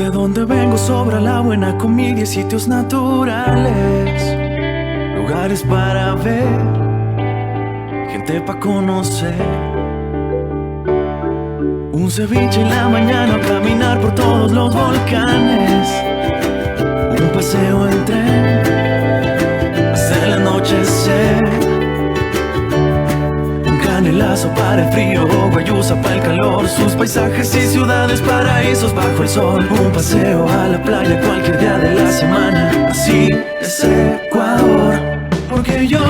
De donde vengo sobra la buena comida y sitios naturales, lugares para ver, gente para conocer. Un ceviche en la mañana, caminar por todos los volcanes, un paseo en tren hasta el anochecer, un canelazo para el frío, guayusa para el calor, sus paisajes y ciudades, paraísos bajo el sol. Un paseo a la playa cualquier día de la semana, así es Ecuador, porque yo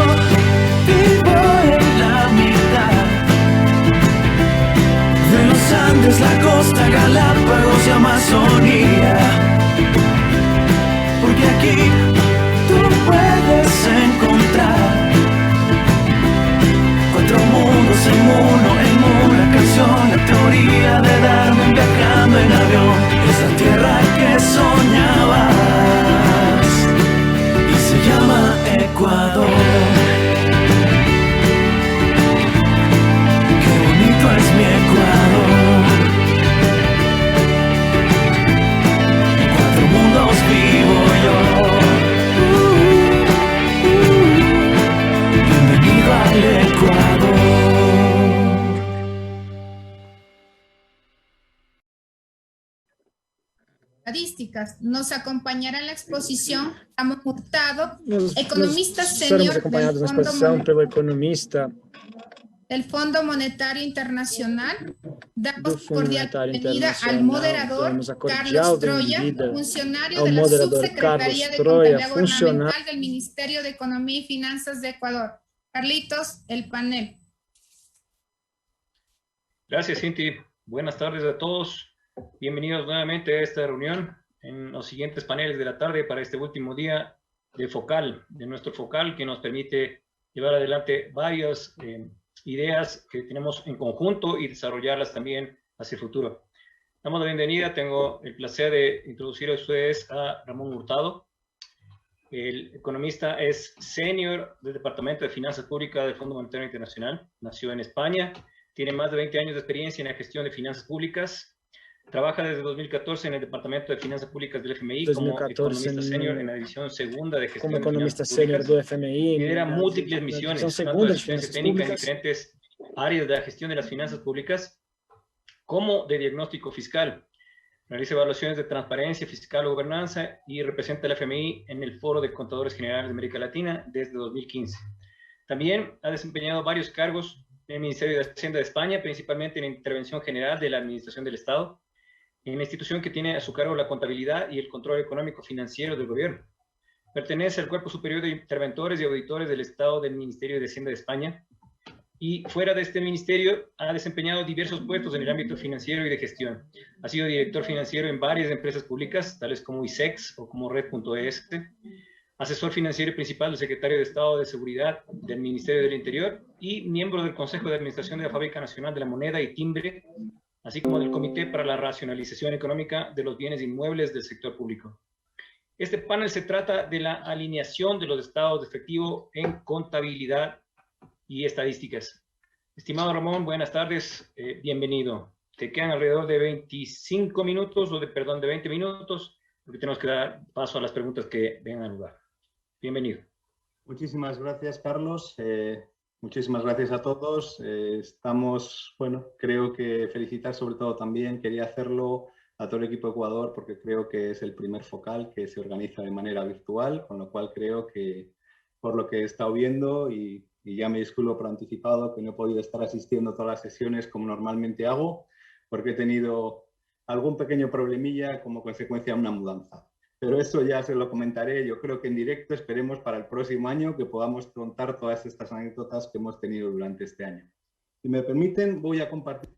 vivo en la mitad de los Andes, la costa, Galápagos y Amazonía, porque aquí tú puedes encontrar cuatro mundos en uno, en una canción. La teoría de Darwin viajando en avión es la tierra que soñabas y se llama Ecuador. Qué bonito es mi Ecuador. En cuatro mundos vivo yo. Bienvenido al Ecuador. Estadísticas. Nos acompañará en la exposición Ramón Hurtado, economista Seremos senior acompañados na exposição pelo economista del Fondo Monetario Internacional. do Damos Fundo cordial Monetário bienvenida al Internacional. moderador Damos a cordial Carlos Troya, bem-vinda funcionario ao de la moderador Subsecretaría Carlos de Troya, Contabilidad Gubernamental del Ministerio de Economía y Finanzas de Ecuador. Carlitos, el panel. Gracias, Cinti. Buenas tardes a todos. Bienvenidos nuevamente a esta reunión en los siguientes paneles de la tarde para este último día de nuestro focal, que nos permite llevar adelante varias ideas que tenemos en conjunto y desarrollarlas también hacia el futuro. Damos la bienvenida. Tengo el placer de introducir a ustedes a Ramón Hurtado. El economista es senior del Departamento de Finanzas Públicas del Fondo Monetario Internacional. Nació en España. Tiene más de 20 años de experiencia en la gestión de finanzas públicas. Trabaja desde 2014 en el Departamento de Finanzas Públicas del FMI como economista senior en la división segunda de gestión como economista de finanzas senior do públicas. FMI. Lidera múltiples misiones, tanto de asistencia técnica en diferentes áreas de la gestión de las finanzas públicas como de diagnóstico fiscal. Realiza evaluaciones de transparencia fiscal o gobernanza y representa al FMI en el Foro de Contadores Generales de América Latina desde 2015. También ha desempeñado varios cargos en el Ministerio de Hacienda de España, principalmente en intervención general de la Administración del Estado, en la institución que tiene a su cargo la contabilidad y el control económico financiero del gobierno. Pertenece al Cuerpo Superior de Interventores y Auditores del Estado del Ministerio de Hacienda de España, y fuera de este ministerio ha desempeñado diversos puestos en el ámbito financiero y de gestión. Ha sido director financiero en varias empresas públicas, tales como ISEX o como Red.es, asesor financiero principal del secretario de Estado de Seguridad del Ministerio del Interior y miembro del Consejo de Administración de la Fábrica Nacional de la Moneda y Timbre, así como del Comité para la Racionalización Económica de los Bienes Inmuebles del Sector Público. Este panel se trata de la alineación de los estados de efectivo en contabilidad y estadísticas. Estimado Ramón, buenas tardes, bienvenido. Te quedan alrededor de 25 minutos, de 20 minutos, porque tenemos que dar paso a las preguntas que vengan al lugar. Bienvenido. Muchísimas gracias, Carlos. Muchísimas gracias a todos. Creo que felicitar sobre todo también, quería hacerlo a todo el equipo de Ecuador porque creo que es el primer focal que se organiza de manera virtual, con lo cual creo que por lo que he estado viendo y ya me disculpo por anticipado que no he podido estar asistiendo a todas las sesiones como normalmente hago porque he tenido algún pequeño problemilla como consecuencia de una mudanza. Pero eso ya se lo comentaré, yo creo que en directo, esperemos para el próximo año que podamos contar todas estas anécdotas que hemos tenido durante este año. Si me permiten, voy a compartir.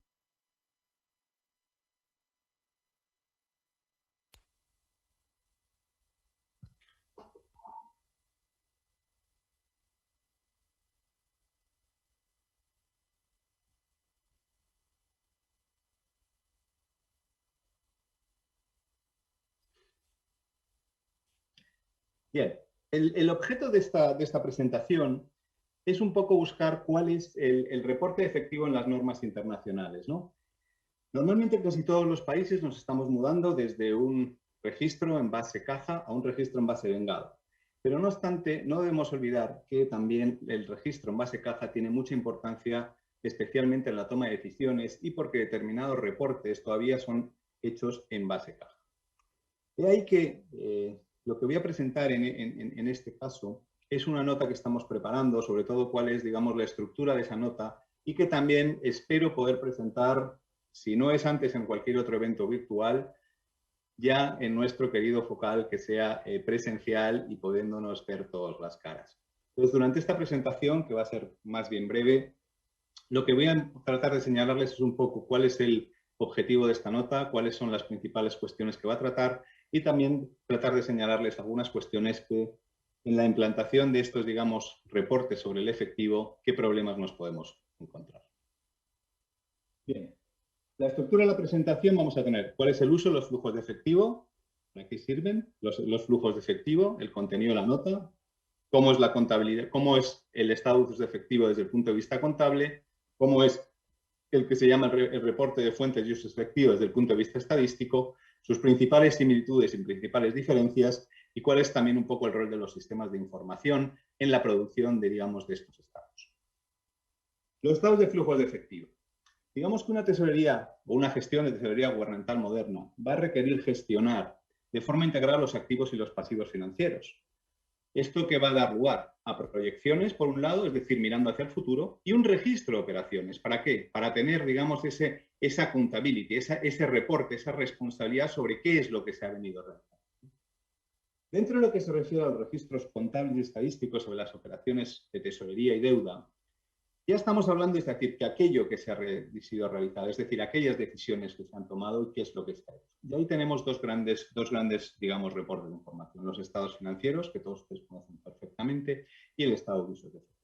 Bien, el objeto de esta presentación es un poco buscar cuál es el reporte efectivo en las normas internacionales, ¿no? Normalmente en casi todos los países nos estamos mudando desde un registro en base caja a un registro en base vengado. Pero no obstante, no debemos olvidar que también el registro en base caja tiene mucha importancia, especialmente en la toma de decisiones y porque determinados reportes todavía son hechos en base caja. De ahí que lo que voy a presentar en este caso es una nota que estamos preparando, sobre todo cuál es, digamos, la estructura de esa nota y que también espero poder presentar, si no es antes en cualquier otro evento virtual, ya en nuestro querido focal que sea presencial y pudiéndonos ver todas las caras. Entonces, durante esta presentación, que va a ser más bien breve, lo que voy a tratar de señalarles es un poco cuál es el objetivo de esta nota, cuáles son las principales cuestiones que va a tratar y también tratar de señalarles algunas cuestiones que en la implantación de estos, digamos, reportes sobre el efectivo, qué problemas nos podemos encontrar. Bien. La estructura de la presentación vamos a tener cuál es el uso de los flujos de efectivo, para qué sirven los flujos de efectivo, el contenido de la nota, cómo es la contabilidad, cómo es el estado de usos de efectivo desde el punto de vista contable, cómo es el que se llama el reporte de fuentes y usos efectivos desde el punto de vista estadístico, sus principales similitudes y principales diferencias y cuál es también un poco el rol de los sistemas de información en la producción de, digamos, de estos estados. Los estados de flujos de efectivo. Digamos que una tesorería o una gestión de tesorería gubernamental moderna va a requerir gestionar de forma integral los activos y los pasivos financieros. Esto que va a dar lugar a proyecciones, por un lado, es decir, mirando hacia el futuro, y un registro de operaciones. ¿Para qué? Para tener, digamos, esa accountability, ese reporte, esa responsabilidad sobre qué es lo que se ha venido realizando. Dentro de lo que se refiere a los registros contables y estadísticos sobre las operaciones de tesorería y deuda, ya estamos hablando, es decir, que aquello que se ha sido realizado, es decir, aquellas decisiones que se han tomado y qué es lo que está hecho. Y ahí tenemos dos grandes, digamos, reportes de información. Los estados financieros, que todos ustedes conocen perfectamente, y el estado de usos de efectivo.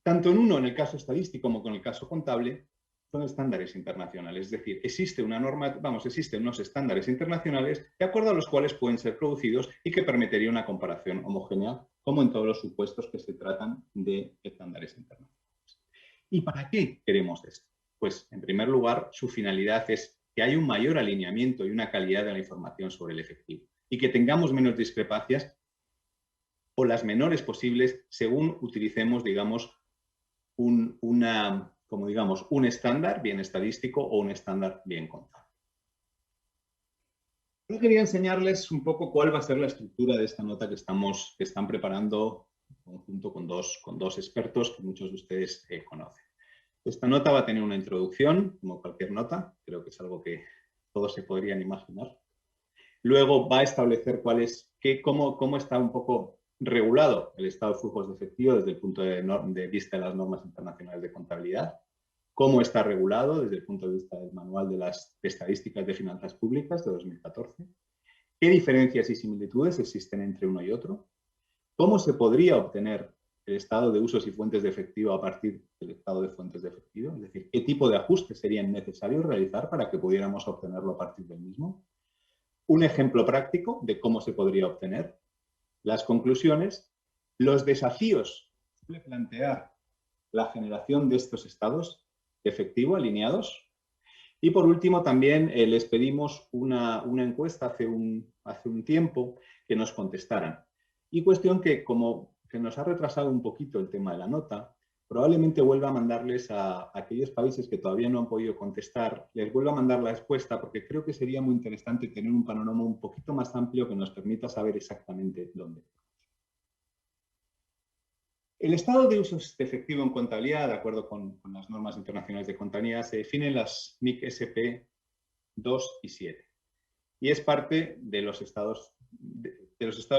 Tanto en el caso estadístico como en el caso contable, son estándares internacionales. Es decir, existen unos estándares internacionales de acuerdo a los cuales pueden ser producidos y que permitiría una comparación homogénea, como en todos los supuestos que se tratan de estándares internacionales. ¿Y para qué queremos esto? Pues, en primer lugar, su finalidad es que haya un mayor alineamiento y una calidad de la información sobre el efectivo y que tengamos menos discrepancias o las menores posibles según utilicemos, digamos, un estándar bien estadístico o un estándar bien contable. Yo quería enseñarles un poco cuál va a ser la estructura de esta nota que están preparando junto con dos expertos que muchos de ustedes conocen. Esta nota va a tener una introducción, como cualquier nota, creo que es algo que todos se podrían imaginar. Luego va a establecer cómo está un poco regulado el estado de flujos de efectivo desde el punto de vista de las normas internacionales de contabilidad, cómo está regulado desde el punto de vista del Manual de las Estadísticas de Finanzas Públicas de 2014, qué diferencias y similitudes existen entre uno y otro, cómo se podría obtener el estado de usos y fuentes de efectivo a partir del estado de fuentes de efectivo, es decir, qué tipo de ajustes serían necesarios realizar para que pudiéramos obtenerlo a partir del mismo, un ejemplo práctico de cómo se podría obtener, las conclusiones, los desafíos de plantear la generación de estos estados de efectivo alineados y por último también les pedimos una encuesta hace un tiempo que nos contestaran y cuestión que como que nos ha retrasado un poquito el tema de la nota, probablemente vuelva a mandarles a aquellos países que todavía no han podido contestar, les vuelvo a mandar la respuesta porque creo que sería muy interesante tener un panorama un poquito más amplio que nos permita saber exactamente dónde. El estado de usos de efectivo en contabilidad, de acuerdo con las normas internacionales de contabilidad, se define en las NIC SP 2 y 7 y es parte de los estados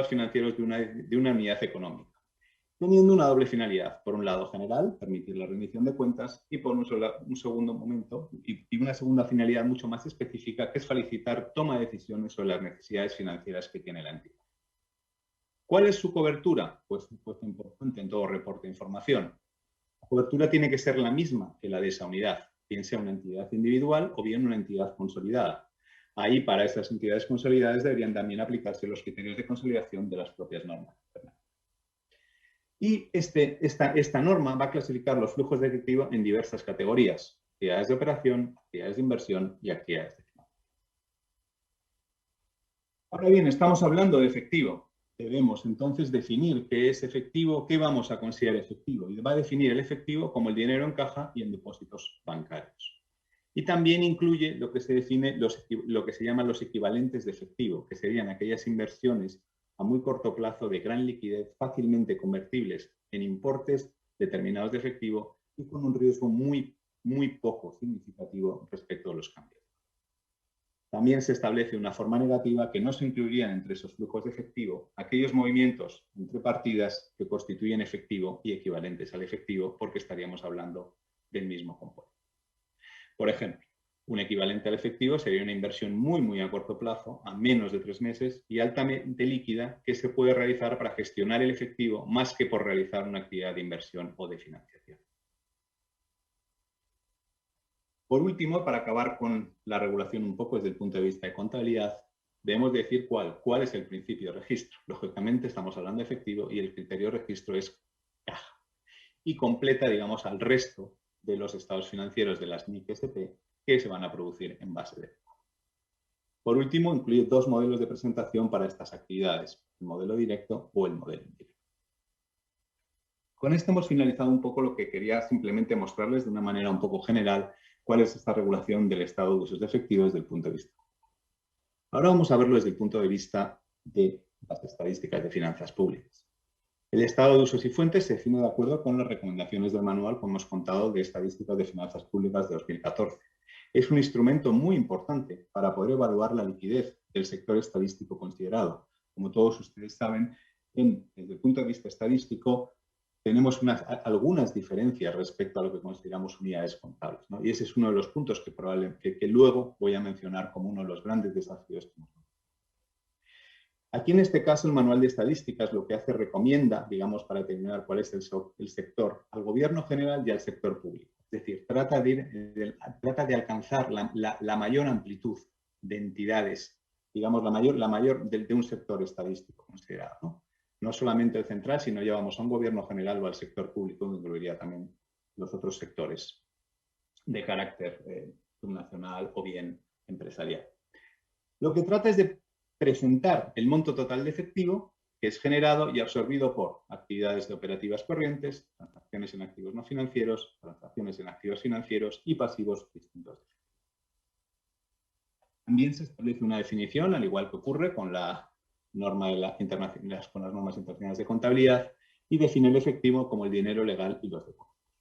financieros de una unidad económica, teniendo una doble finalidad. Por un lado general, permitir la rendición de cuentas y por un segundo momento y una segunda finalidad mucho más específica que es facilitar toma de decisiones sobre las necesidades financieras que tiene la entidad. ¿Cuál es su cobertura? Pues importante en todo reporte de información. La cobertura tiene que ser la misma que la de esa unidad, bien sea una entidad individual o bien una entidad consolidada. Ahí, para esas entidades consolidadas, deberían también aplicarse los criterios de consolidación de las propias normas. Y esta norma va a clasificar los flujos de efectivo en diversas categorías. actividades de operación, actividades de inversión y actividades de finanzas. Ahora bien, estamos hablando de efectivo. Debemos entonces definir qué es efectivo, qué vamos a considerar efectivo. Y va a definir el efectivo como el dinero en caja y en depósitos bancarios. Y también incluye lo que se define, lo que se llaman los equivalentes de efectivo, que serían aquellas inversiones a muy corto plazo de gran liquidez, fácilmente convertibles en importes determinados de efectivo y con un riesgo muy poco significativo respecto a los cambios. También se establece una forma negativa que no se incluirían entre esos flujos de efectivo aquellos movimientos entre partidas que constituyen efectivo y equivalentes al efectivo, porque estaríamos hablando del mismo componente. Por ejemplo, un equivalente al efectivo sería una inversión muy a corto plazo, a menos de 3 meses, y altamente líquida que se puede realizar para gestionar el efectivo más que por realizar una actividad de inversión o de financiación. Por último, para acabar con la regulación un poco desde el punto de vista de contabilidad, debemos decir cuál es el principio de registro. Lógicamente estamos hablando de efectivo y el criterio de registro es caja. Y completa, digamos, al resto de los estados financieros de las NIC-SP que se van a producir en base de efectivo. Por último, incluye 2 modelos de presentación para estas actividades, el modelo directo o el modelo indirecto. Con esto hemos finalizado un poco lo que quería simplemente mostrarles de una manera un poco general cuál es esta regulación del estado de usos de efectivo desde el punto de vista. Ahora vamos a verlo desde el punto de vista de las estadísticas de finanzas públicas. El estado de usos y fuentes se define de acuerdo con las recomendaciones del manual, como hemos contado, de estadísticas de finanzas públicas de 2014. Es un instrumento muy importante para poder evaluar la liquidez del sector estadístico considerado. Como todos ustedes saben, desde el punto de vista estadístico, tenemos algunas diferencias respecto a lo que consideramos unidades contables, ¿no? Y ese es uno de los puntos que luego voy a mencionar como uno de los grandes desafíos que hemos tenido. Aquí en este caso el manual de estadísticas lo que hace recomienda, digamos, para determinar cuál es el sector, al gobierno general y al sector público. Es decir, trata de alcanzar la mayor amplitud de entidades, digamos, la mayor de un sector estadístico considerado, ¿no? No solamente el central, sino llevamos a un gobierno general o al sector público, que incluiría también los otros sectores de carácter subnacional o bien empresarial. Lo que trata es de presentar el monto total de efectivo que es generado y absorbido por actividades de operativas corrientes, transacciones en activos no financieros, transacciones en activos financieros y pasivos distintos. También se establece una definición, al igual que ocurre con las normas internacionales de contabilidad, y define el efectivo como el dinero legal y los depósitos.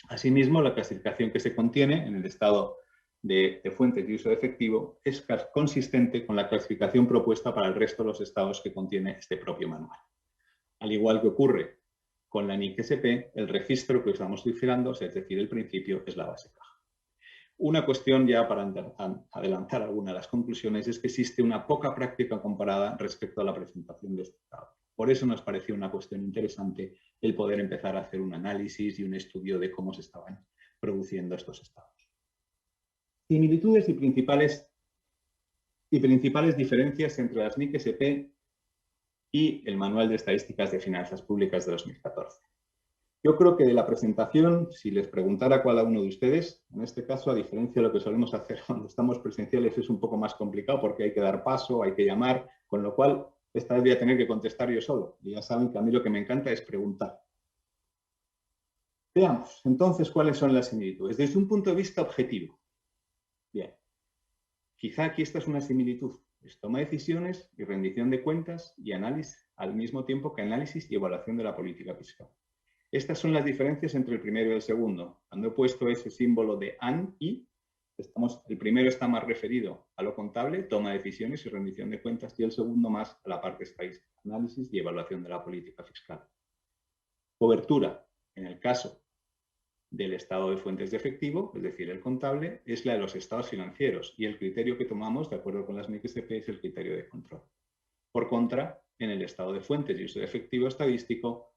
Asimismo, la clasificación que se contiene en el estado de fuentes de uso de efectivo es consistente con la clasificación propuesta para el resto de los estados que contiene este propio manual. Al igual que ocurre con la NIC-SP, el registro que estamos utilizando, es decir, el principio, es la base caja. Una cuestión ya para adelantar algunas de las conclusiones es que existe una poca práctica comparada respecto a la presentación de este estado. Por eso nos pareció una cuestión interesante el poder empezar a hacer un análisis y un estudio de cómo se estaban produciendo estos estados. Similitudes y principales diferencias entre las NIC-SP y el Manual de Estadísticas de Finanzas Públicas de 2014. Yo creo que de la presentación, si les preguntara a cada uno de ustedes, en este caso, a diferencia de lo que solemos hacer cuando estamos presenciales, es un poco más complicado porque hay que dar paso, hay que llamar, con lo cual esta vez voy a tener que contestar yo solo. Y ya saben que a mí lo que me encanta es preguntar. Veamos, entonces, cuáles son las similitudes. Desde un punto de vista objetivo. Bien, quizá aquí esta es una similitud. Es toma de decisiones y rendición de cuentas y análisis, al mismo tiempo que análisis y evaluación de la política fiscal. Estas son las diferencias entre el primero y el segundo. Cuando he puesto ese símbolo de AN y, el primero está más referido a lo contable, toma de decisiones y rendición de cuentas, y el segundo más a la parte estadística, análisis y evaluación de la política fiscal. Cobertura, en el caso del estado de fuentes de efectivo, es decir, el contable, es la de los estados financieros, y el criterio que tomamos, de acuerdo con las NIC-SP, es el criterio de control. Por contra, en el estado de fuentes y uso de efectivo estadístico,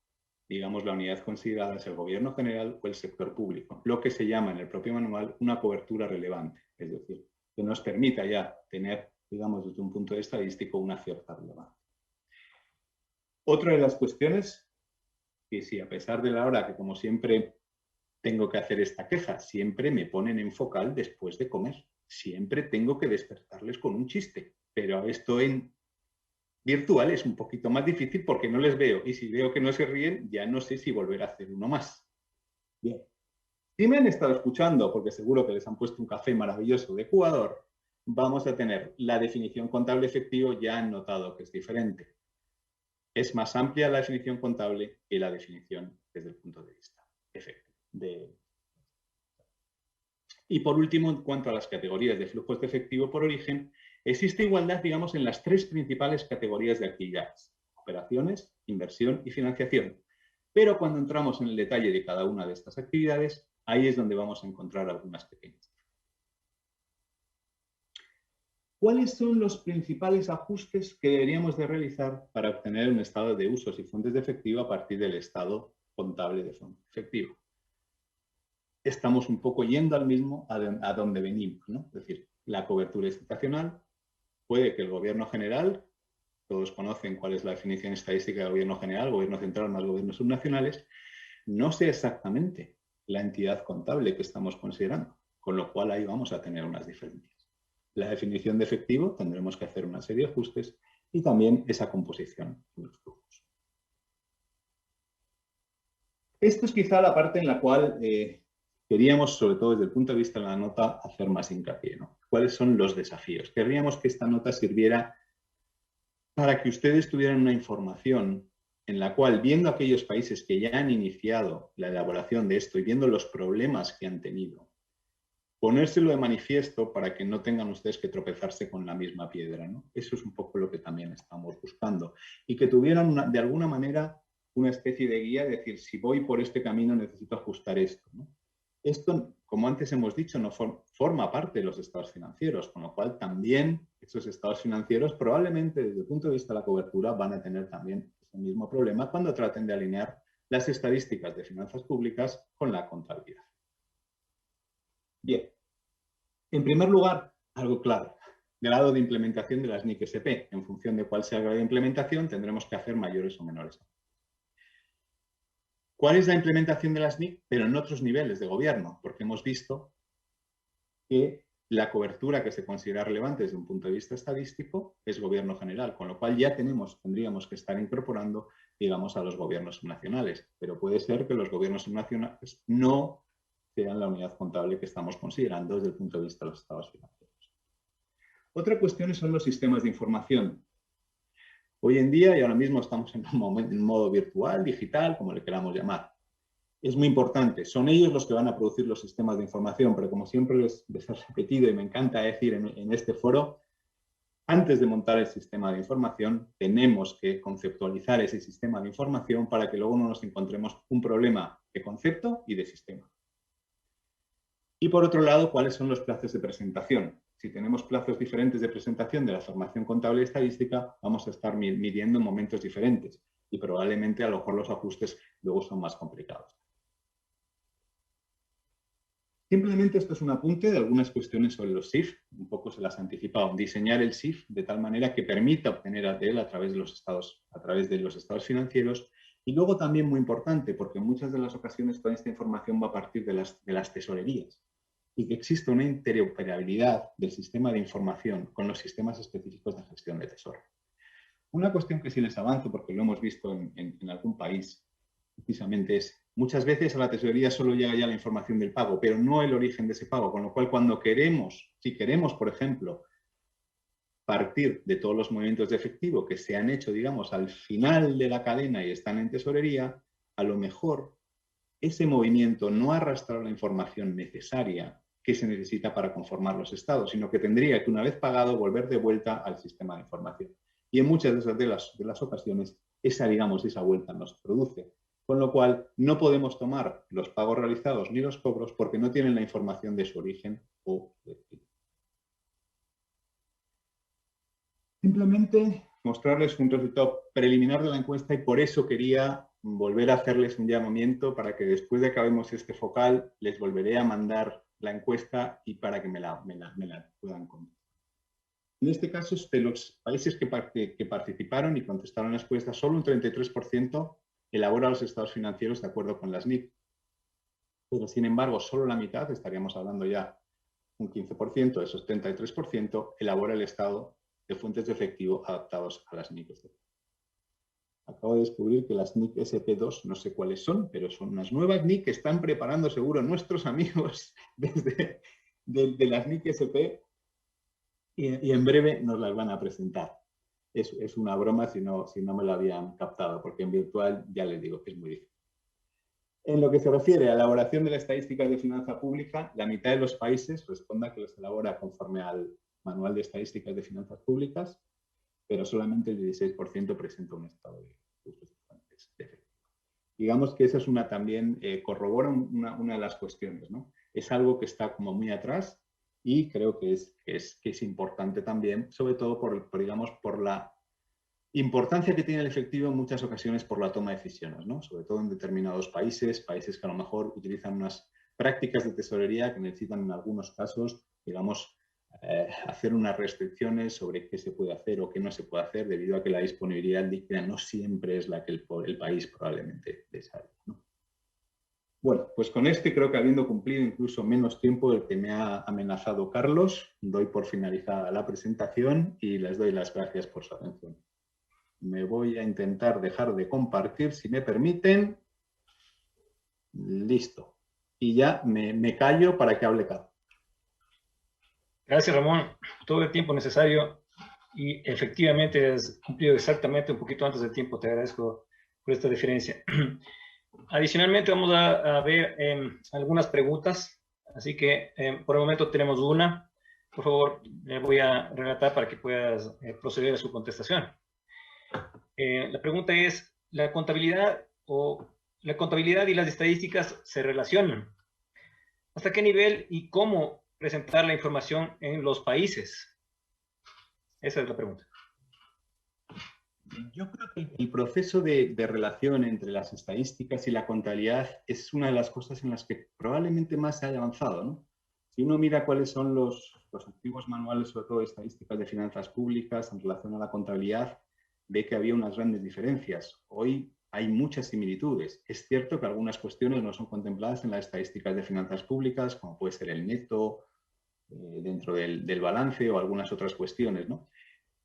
digamos, la unidad considerada es el gobierno general o el sector público, lo que se llama en el propio manual una cobertura relevante, es decir, que nos permita ya tener, digamos, desde un punto de vista estadístico, una cierta relevancia. Otra de las cuestiones, que sí, a pesar de la hora que, como siempre, tengo que hacer esta queja? Siempre me ponen en focal después de comer. Siempre tengo que despertarles con un chiste. Pero esto en virtual es un poquito más difícil porque no les veo. Y si veo que no se ríen, ya no sé si volver a hacer uno más. Bien. Si me han estado escuchando, porque seguro que les han puesto un café maravilloso de Ecuador, vamos a tener la definición contable efectivo, ya han notado que es diferente. Es más amplia la definición contable que la definición desde el punto de vista efectivo. Y por último, en cuanto a las categorías de flujos de efectivo por origen, existe igualdad, digamos, en las tres principales categorías de actividades: operaciones, inversión y financiación. Pero cuando entramos en el detalle de cada una de estas actividades, ahí es donde vamos a encontrar algunas pequeñas. ¿Cuáles son los principales ajustes que deberíamos de realizar para obtener un estado de usos y fuentes de efectivo a partir del estado contable de fondo efectivo? Estamos un poco yendo al mismo a donde venimos, ¿no? Es decir, la cobertura estacional, puede que el gobierno general, todos conocen cuál es la definición estadística del gobierno general, gobierno central más gobiernos subnacionales, no sea exactamente la entidad contable que estamos considerando, con lo cual ahí vamos a tener unas diferencias. La definición de efectivo tendremos que hacer una serie de ajustes y también esa composición de los flujos. Esto es quizá la parte en la cual queríamos, sobre todo desde el punto de vista de la nota, hacer más hincapié, ¿no? ¿Cuáles son los desafíos? Querríamos que esta nota sirviera para que ustedes tuvieran una información en la cual, viendo aquellos países que ya han iniciado la elaboración de esto y viendo los problemas que han tenido, ponérselo de manifiesto para que no tengan ustedes que tropezarse con la misma piedra, ¿no? Eso es un poco lo que también estamos buscando. Y que tuvieran de alguna manera una especie de guía, de decir, si voy por este camino necesito ajustar esto, ¿no? Esto, como antes hemos dicho, no forma parte de los estados financieros, con lo cual también esos estados financieros probablemente desde el punto de vista de la cobertura van a tener también ese mismo problema cuando traten de alinear las estadísticas de finanzas públicas con la contabilidad. Bien, en primer lugar, algo claro, grado de implementación de las NIC-SP. En función de cuál sea el grado de implementación, tendremos que hacer mayores o menores. ¿Cuál es la implementación de las NIC? Pero en otros niveles de gobierno, porque hemos visto que la cobertura que se considera relevante desde un punto de vista estadístico es gobierno general, con lo cual ya tendríamos que estar incorporando, digamos, a los gobiernos subnacionales. Pero puede ser que los gobiernos subnacionales no sean la unidad contable que estamos considerando desde el punto de vista de los estados financieros. Otra cuestión son los sistemas de información. Hoy en día, y ahora mismo estamos en un modo virtual, digital, como le queramos llamar. Es muy importante, son ellos los que van a producir los sistemas de información, pero como siempre les he repetido y me encanta decir en este foro, antes de montar el sistema de información, tenemos que conceptualizar ese sistema de información para que luego no nos encontremos un problema de concepto y de sistema. Y por otro lado, ¿cuáles son los plazos de presentación? Si tenemos plazos diferentes de presentación de la formación contable y estadística, vamos a estar midiendo en momentos diferentes y probablemente a lo mejor los ajustes luego son más complicados. Simplemente esto es un apunte de algunas cuestiones sobre los SIF, un poco se las he anticipado. Diseñar el SIF de tal manera que permita obtener ATL a través de los estados financieros. Y luego también muy importante, porque en muchas de las ocasiones toda esta información va a partir de las tesorerías y que existe una interoperabilidad del sistema de información con los sistemas específicos de gestión de tesoro. Una cuestión que sí les avanzo, porque lo hemos visto en algún país, precisamente es, muchas veces a la tesorería solo llega ya la información del pago, pero no el origen de ese pago, con lo cual cuando si queremos, por ejemplo, partir de todos los movimientos de efectivo que se han hecho, digamos, al final de la cadena y están en tesorería, a lo mejor ese movimiento no ha arrastrado la información necesaria que se necesita para conformar los estados, sino que tendría que, una vez pagado, volver de vuelta al sistema de información. Y en muchas de las ocasiones, esa vuelta no se produce. Con lo cual, no podemos tomar los pagos realizados ni los cobros porque no tienen la información de su origen o destino. Simplemente mostrarles un resultado preliminar de la encuesta y por eso quería volver a hacerles un llamamiento para que después de que acabemos este focal les volveré a mandar la encuesta y para que me la puedan contestar. En este caso, de los países que participaron y contestaron la encuesta, solo un 33% elabora los estados financieros de acuerdo con las NIC. pero sin embargo solo la mitad, estaríamos hablando ya un 15%, de esos 33%, elabora el estado de fuentes de efectivo adaptados a las NIC SP. Acabo de descubrir que las NIC SP2 no sé cuáles son, pero son unas nuevas NIC que están preparando seguro nuestros amigos de las NIC SP y en breve nos las van a presentar. Es una broma si no me lo habían captado, porque en virtual ya les digo que es muy difícil. En lo que se refiere a la elaboración de las estadísticas de finanza pública, la mitad de los países responda que los elabora conforme al Manual de Estadísticas de Finanzas Públicas, pero solamente el 16% presenta un estado de usos de fuentes de efectivo. Digamos que esa es también corrobora una de las cuestiones, ¿no? Es algo que está como muy atrás y creo que es importante también, sobre todo por la importancia que tiene el efectivo en muchas ocasiones por la toma de decisiones, ¿no? Sobre todo en determinados países que a lo mejor utilizan unas prácticas de tesorería que necesitan en algunos casos, digamos, hacer unas restricciones sobre qué se puede hacer o qué no se puede hacer debido a que la disponibilidad líquida no siempre es la que el país probablemente desea, ¿no? Bueno, pues con creo que habiendo cumplido incluso menos tiempo del que me ha amenazado Carlos, doy por finalizada la presentación y les doy las gracias por su atención. Me voy a intentar dejar de compartir, si me permiten. Listo. Y ya me callo para que hable Carlos. Gracias, Ramón. Todo el tiempo necesario y efectivamente has cumplido exactamente un poquito antes del tiempo. Te agradezco por esta diferencia. Adicionalmente, vamos a ver algunas preguntas. Así que por el momento tenemos una. Por favor, voy a relatar para que puedas proceder a su contestación. La pregunta es, ¿la contabilidad y las estadísticas se relacionan? ¿Hasta qué nivel y cómo presentar la información en los países? Esa es la pregunta. Yo creo que el proceso de relación entre las estadísticas y la contabilidad es una de las cosas en las que probablemente más se haya avanzado, ¿no? Si uno mira cuáles son los antiguos manuales, sobre todo de estadísticas de finanzas públicas en relación a la contabilidad, ve que había unas grandes diferencias. Hoy hay muchas similitudes. Es cierto que algunas cuestiones no son contempladas en las estadísticas de finanzas públicas, como puede ser el neto dentro del balance o algunas otras cuestiones, ¿no?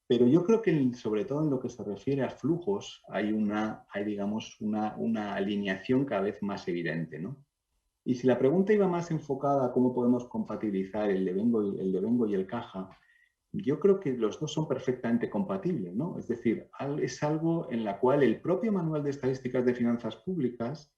Pero yo creo que sobre todo en lo que se refiere a flujos hay digamos, una alineación cada vez más evidente, ¿no? Y si la pregunta iba más enfocada a cómo podemos compatibilizar el devengo y el caja, yo creo que los dos son perfectamente compatibles, ¿no? Es decir, es algo en la cual el propio Manual de Estadísticas de Finanzas Públicas,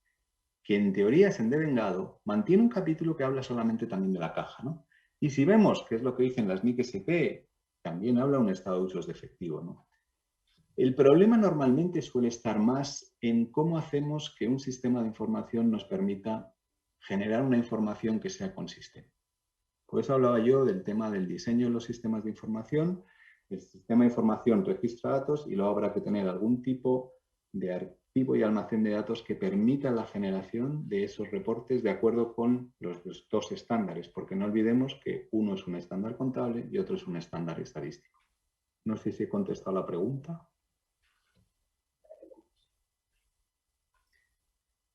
que en teoría es en devengado, mantiene un capítulo que habla solamente también de la caja, ¿no? Y si vemos qué es lo que dicen las NIC SP, también habla un estado de usos de efectivo, ¿no? El problema normalmente suele estar más en cómo hacemos que un sistema de información nos permita generar una información que sea consistente. Por eso hablaba yo del tema del diseño de los sistemas de información. El sistema de información registra datos y luego habrá que tener algún tipo de archivo y almacén de datos que permita la generación de esos reportes de acuerdo con los dos estándares, porque no olvidemos que uno es un estándar contable y otro es un estándar estadístico. No sé si he contestado la pregunta.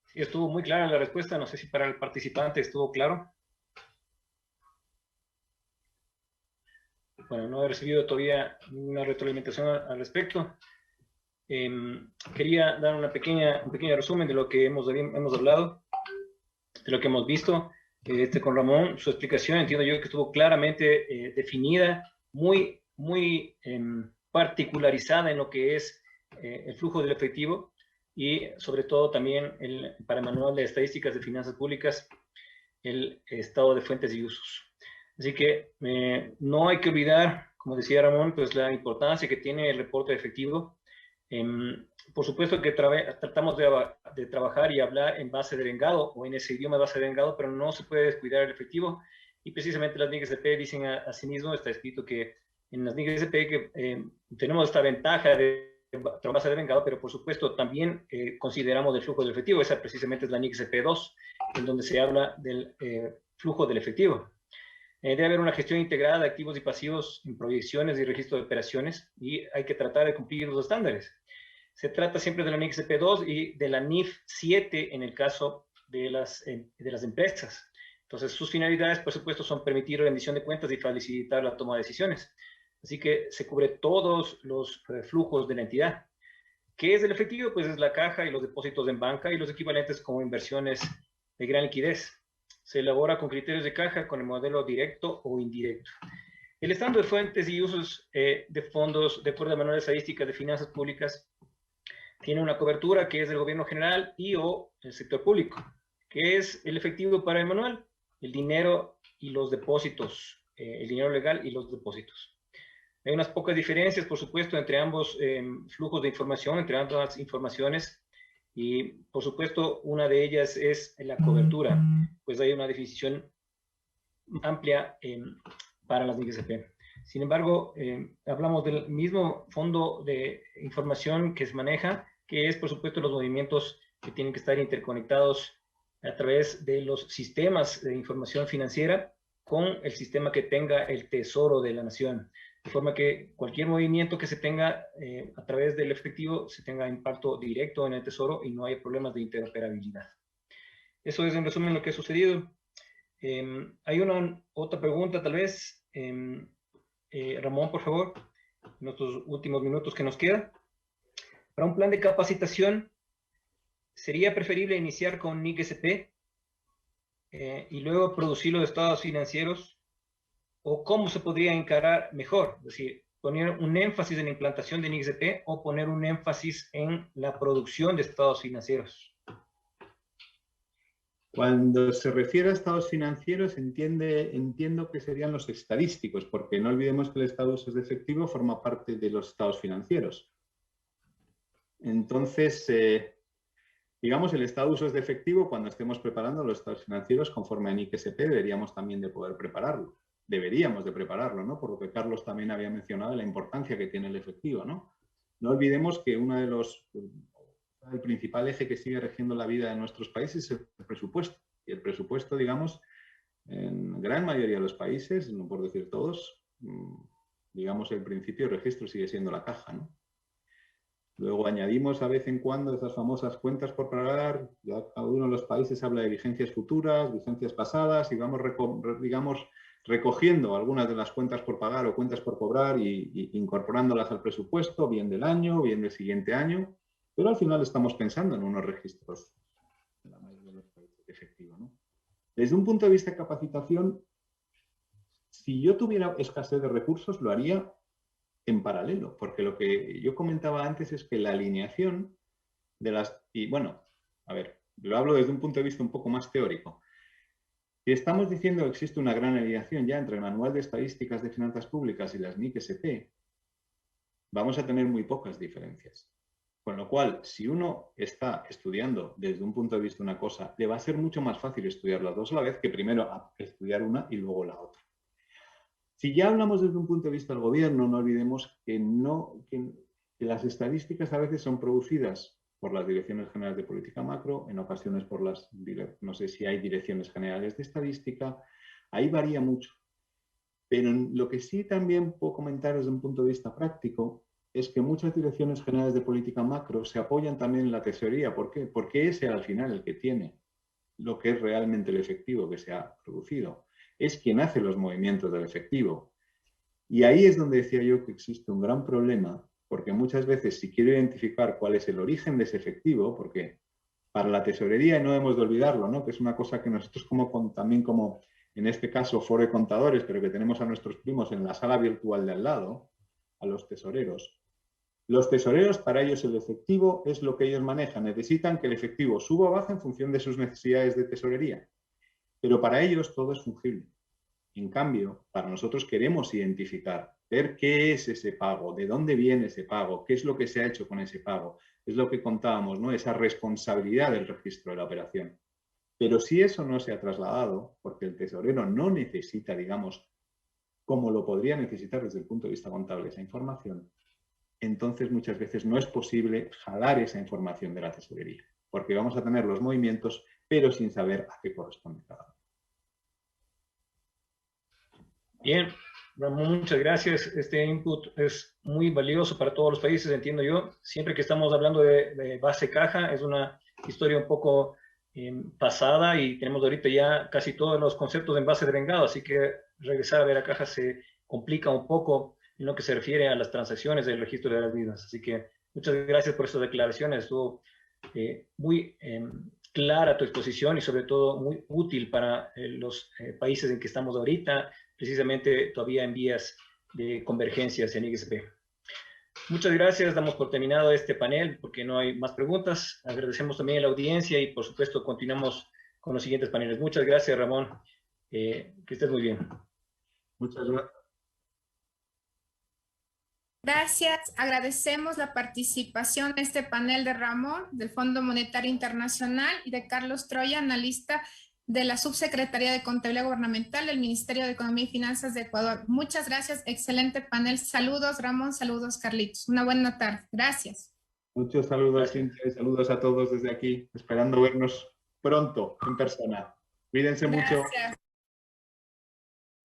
Sí, estuvo muy clara la respuesta. No sé si para el participante estuvo claro. Bueno, no he recibido todavía ninguna retroalimentación al respecto. Quería dar un pequeño resumen de lo que hemos hablado, de lo que hemos visto. Con Ramón, su explicación entiendo yo que estuvo claramente definida, muy particularizada en lo que es el flujo del efectivo y sobre todo también para el Manual de Estadísticas de Finanzas Públicas, el estado de fuentes y usos. Así que no hay que olvidar, como decía Ramón, pues la importancia que tiene el reporte de efectivo. Por supuesto que tratamos de trabajar y hablar en base de devengado o en ese idioma de base de devengado, pero no se puede descuidar el efectivo. Y precisamente las NIC SP dicen asimismo, está escrito que en las NIC SP que tenemos esta ventaja de base de devengado, pero por supuesto también consideramos el flujo del efectivo. Esa precisamente es la NIC SP2, en donde se habla del flujo del efectivo. Debe haber una gestión integrada de activos y pasivos en proyecciones y registro de operaciones y hay que tratar de cumplir los estándares. Se trata siempre de la NIC SP2 y de la NIF 7 en el caso de las empresas. Entonces, sus finalidades, por supuesto, son permitir rendición de cuentas y facilitar la toma de decisiones. Así que se cubre todos los flujos de la entidad. ¿Qué es el efectivo? Pues es la caja y los depósitos en banca y los equivalentes como inversiones de gran liquidez. Se elabora con criterios de caja con el modelo directo o indirecto. El estándar de fuentes y usos de fondos, de acuerdo a manual de estadísticas de finanzas públicas, tiene una cobertura que es del gobierno general y o el sector público. ¿Qué es el efectivo para el manual? El dinero y los depósitos, el dinero legal y los depósitos. Hay unas pocas diferencias, por supuesto, entre ambos flujos de información, entre ambas informaciones, y por supuesto una de ellas es la cobertura, pues hay una definición amplia para las NIC-SP. Sin embargo, hablamos del mismo fondo de información que se maneja, que es por supuesto los movimientos que tienen que estar interconectados a través de los sistemas de información financiera con el sistema que tenga el Tesoro de la Nación, de forma que cualquier movimiento que se tenga a través del efectivo se tenga impacto directo en el Tesoro y no haya problemas de interoperabilidad. Eso es en resumen lo que ha sucedido. Hay una otra pregunta tal vez. Ramón, por favor, en estos últimos minutos que nos quedan. Para un plan de capacitación, ¿sería preferible iniciar con NIC-SP y luego producir los estados financieros? ¿O cómo se podría encarar mejor? Es decir, poner un énfasis en la implantación de NIC-SP o poner un énfasis en la producción de estados financieros. Cuando se refiere a estados financieros, entiendo que serían los estadísticos, porque no olvidemos que el estado de usos de efectivo forma parte de los estados financieros. Entonces, digamos, el estado de usos de efectivo, cuando estemos preparando los estados financieros conforme a NIC-SP, deberíamos también de poder prepararlo. Deberíamos de prepararlo, ¿no? Por lo que Carlos también había mencionado, la importancia que tiene el efectivo, ¿no? No olvidemos que uno de el principal eje que sigue regiendo la vida de nuestros países es el presupuesto. Y el presupuesto, digamos, en gran mayoría de los países, no por decir todos, digamos, el principio de registro sigue siendo la caja, ¿no? Luego añadimos a vez en cuando esas famosas cuentas por pagar. Ya cada uno de los países habla de vigencias futuras, vigencias pasadas, y vamos, digamos, recogiendo algunas de las cuentas por pagar o cuentas por cobrar y incorporándolas al presupuesto, bien del año, bien del siguiente año. Pero al final estamos pensando en unos registros en la mayoría de los países de efectivo, ¿no? Desde un punto de vista de capacitación, si yo tuviera escasez de recursos, lo haría en paralelo, porque lo que yo comentaba antes es que la alineación de las... Y bueno, a ver, lo hablo desde un punto de vista un poco más teórico. Si estamos diciendo que existe una gran alineación ya entre el Manual de Estadísticas de Finanzas Públicas y las NIC-SP, vamos a tener muy pocas diferencias. Con lo cual, si uno está estudiando desde un punto de vista una cosa, le va a ser mucho más fácil estudiar las dos a la vez que primero estudiar una y luego la otra. Si ya hablamos desde un punto de vista del gobierno, no olvidemos que las estadísticas a veces son producidas por las Direcciones Generales de Política Macro, en ocasiones por no sé si hay Direcciones Generales de Estadística, ahí varía mucho. Pero lo que sí también puedo comentar desde un punto de vista práctico es que muchas Direcciones Generales de Política Macro se apoyan también en la tesorería. ¿Por qué? Porque ese al final el que tiene lo que es realmente el efectivo que se ha producido. Es quien hace los movimientos del efectivo. Y ahí es donde decía yo que existe un gran problema, porque muchas veces si quiero identificar cuál es el origen de ese efectivo, porque para la tesorería, y no hemos de olvidarlo, ¿no? Que es una cosa que nosotros también como en este caso foro de contadores, pero que tenemos a nuestros primos en la sala virtual de al lado, a los tesoreros. Los tesoreros, para ellos el efectivo es lo que ellos manejan. Necesitan que el efectivo suba o baje en función de sus necesidades de tesorería. Pero para ellos todo es fungible. En cambio, para nosotros queremos identificar, ver qué es ese pago, de dónde viene ese pago, qué es lo que se ha hecho con ese pago. Es lo que contábamos, ¿no? Esa responsabilidad del registro de la operación. Pero si eso no se ha trasladado, porque el tesorero no necesita, digamos, como lo podría necesitar desde el punto de vista contable esa información, entonces muchas veces no es posible jalar esa información de la tesorería, porque vamos a tener los movimientos, pero sin saber a qué corresponde cada uno. Bien, Ramón, muchas gracias. Este input es muy valioso para todos los países, entiendo yo. Siempre que estamos hablando de base caja, es una historia un poco pasada y tenemos ahorita ya casi todos los conceptos en base de vengado, así que regresar a ver a caja se complica un poco en lo que se refiere a las transacciones del registro de las mismas. Así que muchas gracias por estas declaraciones, estuvo muy clara tu exposición y sobre todo muy útil para los países en que estamos ahorita, precisamente todavía en vías de convergencias en IGSP. Muchas gracias, damos por terminado este panel porque no hay más preguntas. Agradecemos también a la audiencia y por supuesto continuamos con los siguientes paneles. Muchas gracias, Ramón. Que estés muy bien. Muchas gracias. Gracias. Agradecemos la participación en este panel de Ramón, del Fondo Monetario Internacional, y de Carlos Troya, analista de la Subsecretaría de Contabilidad Gubernamental del Ministerio de Economía y Finanzas de Ecuador. Muchas gracias. Excelente panel. Saludos, Ramón. Saludos, Carlitos. Una buena tarde. Gracias. Muchos saludos, Cintia, y saludos a todos desde aquí, esperando vernos pronto en persona. Cuídense mucho. Gracias.